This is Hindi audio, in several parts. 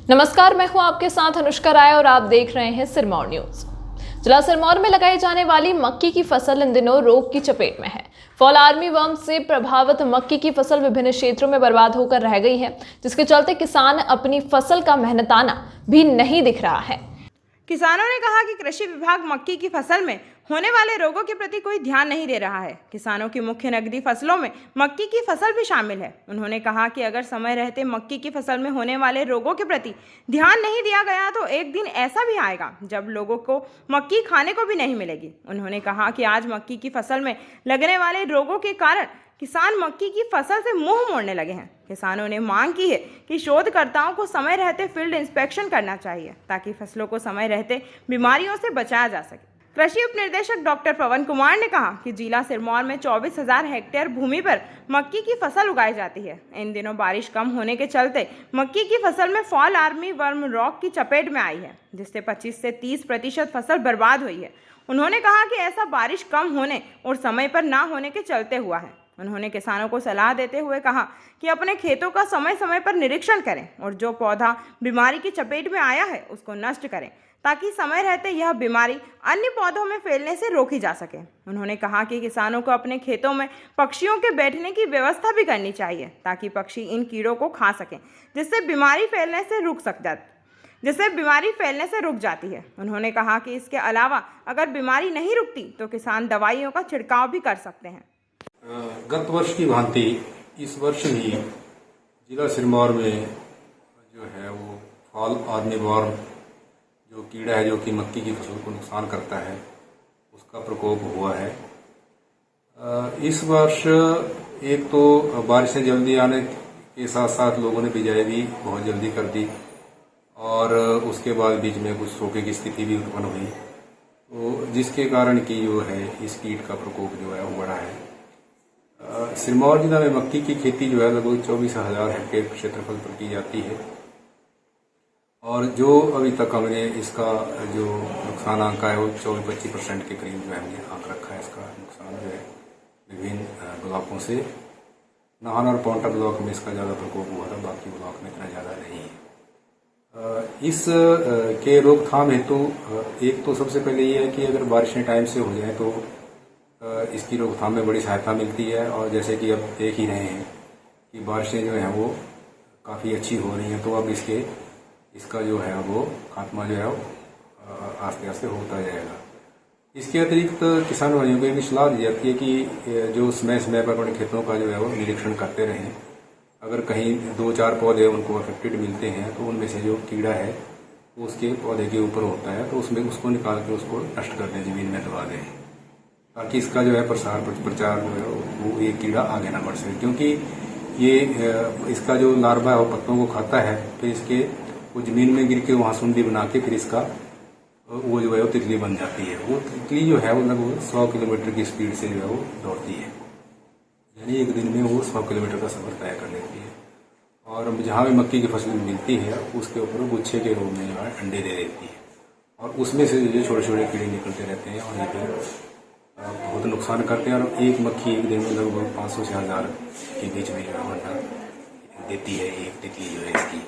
नमस्कार, मैं हूं आपके साथ अनुष्का राय और आप देख रहे हैं सिरमौर न्यूज। जिला सिरमौर में लगाई जाने वाली मक्की की फसल इन दिनों रोग की चपेट में है। फॉल आर्मी वर्म से प्रभावित मक्की की फसल विभिन्न क्षेत्रों में बर्बाद होकर रह गई है, जिसके चलते किसान अपनी फसल का मेहनताना भी नहीं दिख रहा है। किसानों ने कहा कि कृषि विभाग मक्की की फसल में होने वाले रोगों के प्रति कोई ध्यान नहीं दे रहा है। किसानों की मुख्य नकदी फसलों में मक्की की फसल भी शामिल है। उन्होंने कहा कि अगर समय रहते मक्की की फसल में होने वाले रोगों के प्रति ध्यान नहीं दिया गया तो एक दिन ऐसा भी आएगा जब लोगों को मक्की खाने को भी नहीं मिलेगी। उन्होंने कहा कि आज मक्की की फसल में लगने वाले रोगों के कारण किसान मक्की की फसल से मुंह मोड़ने लगे हैं। किसानों ने मांग की है कि शोधकर्ताओं को समय रहते फील्ड इंस्पेक्शन करना चाहिए ताकि फसलों को समय रहते बीमारियों से बचाया जा सके। कृषि उप निदेशक डॉक्टर पवन कुमार ने कहा कि जिला सिरमौर में 24,000 हेक्टेयर भूमि पर मक्की की फसल उगाई जाती है। इन दिनों बारिश कम होने के चलते मक्की की फसल में फॉल आर्मी वर्म रॉग की चपेट में आई है, जिससे 25 से 30% फसल बर्बाद हुई है। उन्होंने कहा कि ऐसा बारिश कम होने और समय पर ना होने के चलते हुआ है। उन्होंने किसानों को सलाह देते हुए कहा कि अपने खेतों का समय समय पर निरीक्षण करें और जो पौधा बीमारी की चपेट में आया है उसको नष्ट करें ताकि समय रहते यह बीमारी अन्य पौधों में फैलने से रोकी जा सके। उन्होंने कहा कि किसानों को अपने खेतों में पक्षियों के बैठने की व्यवस्था भी करनी चाहिए ताकि पक्षी इन कीड़ों को खा सकें, जिससे बीमारी फैलने से रुक जाती है। उन्होंने कहा कि इसके अलावा अगर बीमारी नहीं रुकती तो किसान दवाइयों का छिड़काव भी कर सकते हैं। गत वर्ष की भांति इस वर्ष भी जिला सिरमौर में जो है वो फॉल आर्मी वर्म जो कीड़ा है जो कि मक्की की फसल को नुकसान करता है उसका प्रकोप हुआ है। इस वर्ष एक तो बारिशें जल्दी आने के साथ साथ लोगों ने बिजाई भी बहुत जल्दी कर दी और उसके बाद बीच में कुछ सूखे की स्थिति भी उत्पन्न हुई, तो जिसके कारण कि जो है इस कीट का प्रकोप जो है वो बढ़ा है। सिरमौर जिला में मक्की की खेती जो है लगभग 24,000 हेक्टेयर क्षेत्रफल पर की जाती है और जो अभी तक हमने इसका जो नुकसान आंका है वो 24-25% के करीब जो है हमने आंक रखा है। इसका नुकसान जो है विभिन्न ब्लॉकों से नाहन और पौंटा ब्लॉक में इसका ज़्यादा प्रकोप हुआ था, बाकी ब्लॉक में इतना ज़्यादा नहीं है। इस के रोकथाम हेतु एक तो सबसे पहले ये है कि अगर बारिशें टाइम से हो जाए तो इसकी रोकथाम में बड़ी सहायता मिलती है और जैसे कि अब देख ही रहे हैं कि बारिशें जो हैं वो काफ़ी अच्छी हो रही हैं, तो अब इसका जो है वो खात्मा जो है वो आस्ते आस्ते होता जाएगा। इसके अतिरिक्त किसान भाइयों को भी सलाह दी जाती है कि जो समय समय पर अपने खेतों का जो है वो निरीक्षण करते रहें। अगर कहीं 2-4 पौधे उनको अफेक्टेड मिलते हैं तो उनमें से जो कीड़ा है वो उसके पौधे के ऊपर होता है, तो उसमें उसको निकाल के उसको नष्ट कर दें, ज़मीन में दबा दें, ताकि इसका जो है प्रचार जो है वो ये कीड़ा आगे ना बढ़ सके। क्योंकि ये इसका जो लार्वा है वो पत्तों को खाता है, फिर इसके वो ज़मीन में गिर के वहाँ सुंडी बना के फिर इसका वो जो है वो तितली बन जाती है। वो तितली जो है वो लगभग 100 किलोमीटर की स्पीड से जो है वो दौड़ती है, यानी एक दिन में वो 100 किलोमीटर का सफर तय कर लेती है और जहाँ भी मक्की की फसल मिलती है उसके ऊपर गुच्छे के रूप में जो है अंडे दे देती है और उसमें से जो छोटे छोटे कीड़े निकलते रहते हैं और ये फिर बहुत नुकसान करते हैं और एक मक्खी एक दिन में लगभग 500 से 1000 के बीच में जो है अंडा देती है एक तितली जो है इसकी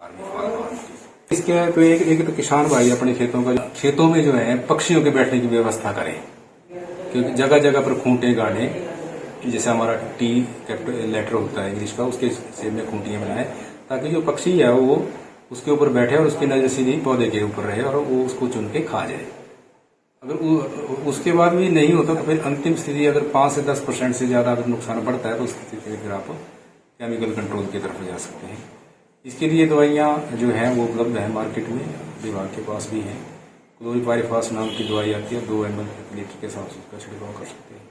आर्मी फॉल की। इसके तो एक तो किसान भाई अपने खेतों में जो है पक्षियों के बैठने की व्यवस्था करें, क्योंकि जगह जगह पर खूंटे गाड़े, जैसे हमारा टी कैपिटल लेटर होता है इंग्लिश का, उसके सेब में खूंटियां बनाए ताकि जो पक्षी है वो उसके ऊपर बैठे और उसकी नजर सीधी पौधे के ऊपर रहे और वो उसको चुन के खा जाए। अगर उसके बाद भी नहीं होता तो फिर अंतिम स्थिति अगर 5 से 10% से ज़्यादा अगर नुकसान बढ़ता है तो उस स्थिति में फिर आप केमिकल कंट्रोल की तरफ जा सकते हैं। इसके लिए दवाइयाँ जो हैं वो उपलब्ध हैं मार्केट में, विभाग के पास भी हैं। क्लोरीपाइरिफॉस नाम की दवाई आती है, 2 ml प्रति लीटर के साथ उसका छिड़काव कर सकते हैं।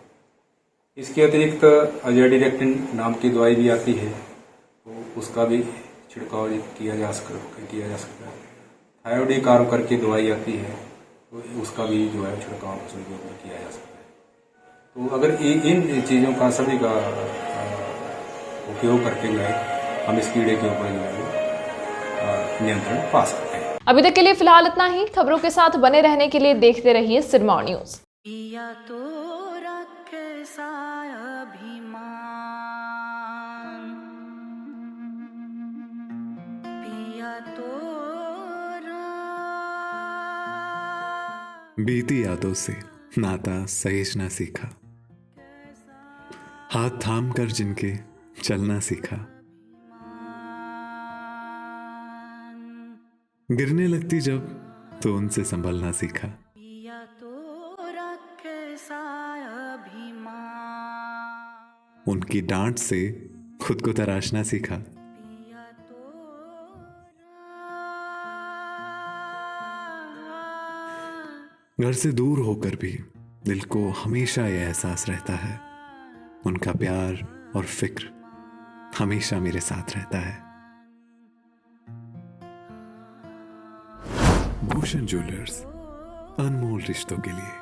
इसके अतिरिक्त अजेडिरेक्टिन नाम की दवाई भी आती है, तो उसका भी छिड़काव किया जा सकता है। थायोडी कार्ब करके दवाई आती है, तो उसका भी जो है छिड़काव फसल के ऊपर किया जा सकता है। तो अगर इन चीज़ों का सभी का उपयोग करके जो है हम इस कीड़े के ऊपर जो है नियंत्रण पा सकते हैं। अभी तक के लिए फिलहाल इतना ही। खबरों के साथ बने रहने के लिए देखते रहिए सिरमौर न्यूज। तो रखे अभिमान पिया तो तो बीती यादों से नाता सहेजना सीखा, हाथ थाम कर जिनके चलना सीखा, गिरने लगती जब तो उनसे संभलना सीखा। पिया तो कैसा अभिमान, उनकी डांट से खुद को तराशना सीखा। पिया तो घर से दूर होकर भी दिल को हमेशा यह एहसास रहता है, उनका प्यार और फिक्र हमेशा मेरे साथ रहता है। भूषण ज्वेलर्स, अनमोल रिश्तों के लिए।